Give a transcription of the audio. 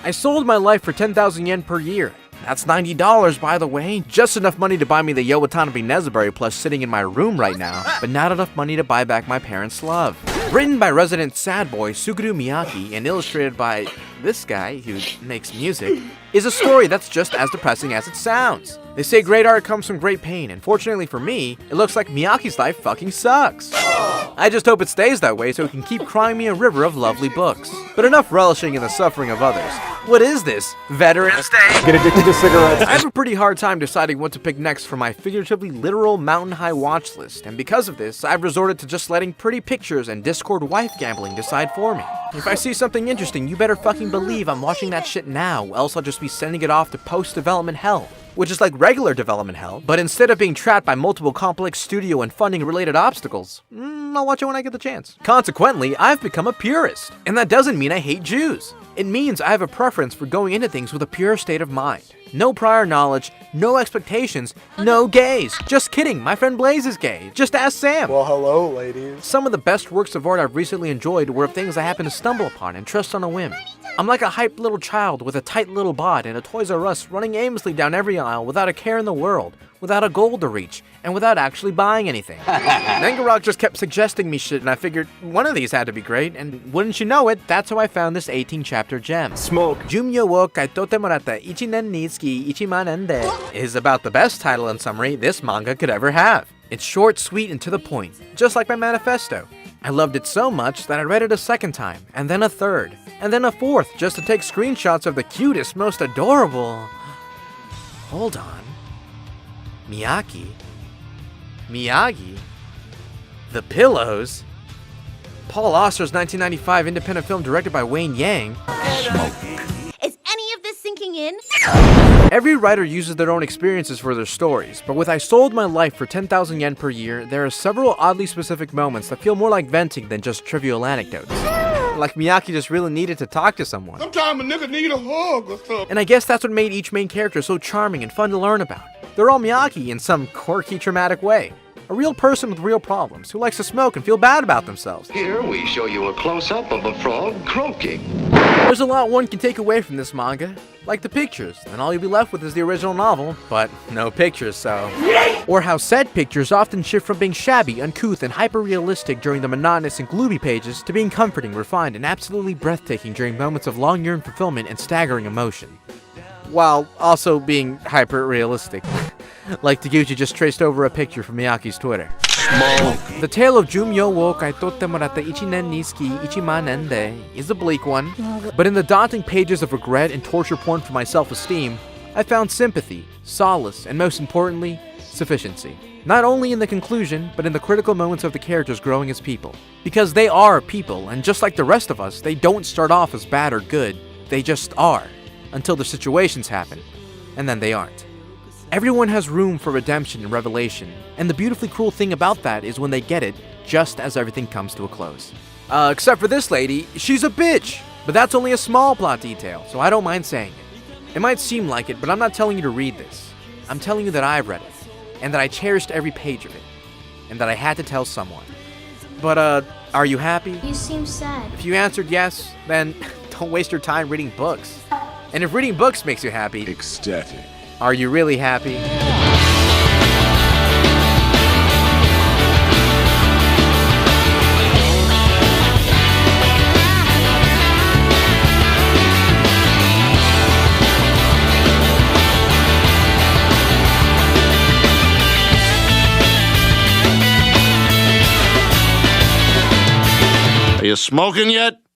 I sold my life for 10,000 yen per year. That's $90, by the way. Just enough money to buy me the Yo Watanabe Nezuberry plush sitting in my room right now, but not enough money to buy back my parents' love. Written by resident sad boy Sugaru Miaki and illustrated by this guy who makes music, is a story that's just as depressing as it sounds. They say great art comes from great pain, and fortunately for me, it looks like Miyake's life fucking sucks. I just hope it stays that way so he can keep crying me a river of lovely books. But enough relishing in the suffering of others. What is this? Veterans Day? Get addicted to cigarettes. I have a pretty hard time deciding what to pick next for my figuratively literal mountain-high watch list, and because of this, I've resorted to just letting pretty pictures and Discord wife gambling decide for me. If I see something interesting, you better fucking believe I'm watching that shit now, else I'll just be sending it off to post-development hell. Which is like regular development hell, but instead of being trapped by multiple complex studio and funding related obstacles, I'll watch it when I get the chance. Consequently, I've become a purist, and that doesn't mean I hate Jews. It means I have a preference for going into things with a pure state of mind. No prior knowledge, no expectations, no gays. Just kidding, my friend Blaze is gay. Just ask Sam. Well, hello, ladies. Some of the best works of art I've recently enjoyed were of things I happened to stumble upon and trust on a whim. I'm like a hyped little child with a tight little bod and a Toys R Us running aimlessly down every aisle without a care in the world, without a goal to reach, and without actually buying anything. Nangarok just kept suggesting me shit and I figured one of these had to be great, and wouldn't you know it, that's how I found this 18-chapter gem. Smoke. Jumyo wo kaitote morata ichinen ni tsuki 1,000,000 yen de is about the best title and summary this manga could ever have. It's short, sweet, and to the point, just like my manifesto. I loved it so much that I read it a second time, and then a third, and then a fourth, just to take screenshots of the cutest, most adorable... Hold on. Miyagi? Miyagi? The Pillows? Paul Auster's 1995 independent film directed by Wayne Yang? Is any of this sinking in? Every writer uses their own experiences for their stories, but with I sold my life for 10,000 yen per year, there are several oddly specific moments that feel more like venting than just trivial anecdotes. Like Miyaki just really needed to talk to someone. Sometimes a nigga need a hug or something. And I guess that's what made each main character so charming and fun to learn about. They're all Miyaki in some quirky, traumatic way. A real person with real problems, who likes to smoke and feel bad about themselves. Here we show you a close-up of a frog croaking. There's a lot one can take away from this manga, like the pictures, and all you'll be left with is the original novel, but no pictures, so... Or how said pictures often shift from being shabby, uncouth, and hyper-realistic during the monotonous and gloomy pages to being comforting, refined, and absolutely breathtaking during moments of long-yearned fulfillment and staggering emotion. While also being hyper-realistic. Like Taguchi just traced over a picture from Miyaki's Twitter. The tale of Jumyo wo kaitote morata ichinen ni tsuki 1,000,000 yen de is a bleak one, but in the daunting pages of regret and torture porn for my self-esteem, I found sympathy, solace, and most importantly, sufficiency. Not only in the conclusion, but in the critical moments of the characters growing as people. Because they are people, and just like the rest of us, they don't start off as bad or good, they just are, until the situations happen, and then they aren't. Everyone has room for redemption and revelation, and the beautifully cruel thing about that is when they get it, just as everything comes to a close. Except for this lady, she's a bitch! But that's only a small plot detail, so I don't mind saying it. It might seem like it, but I'm not telling you to read this. I'm telling you that I've read it, and that I cherished every page of it, and that I had to tell someone. But, are you happy? You seem sad. If you answered yes, then don't waste your time reading books. And if reading books makes you happy, Ecstatic. are you really happy? Are you smoking yet?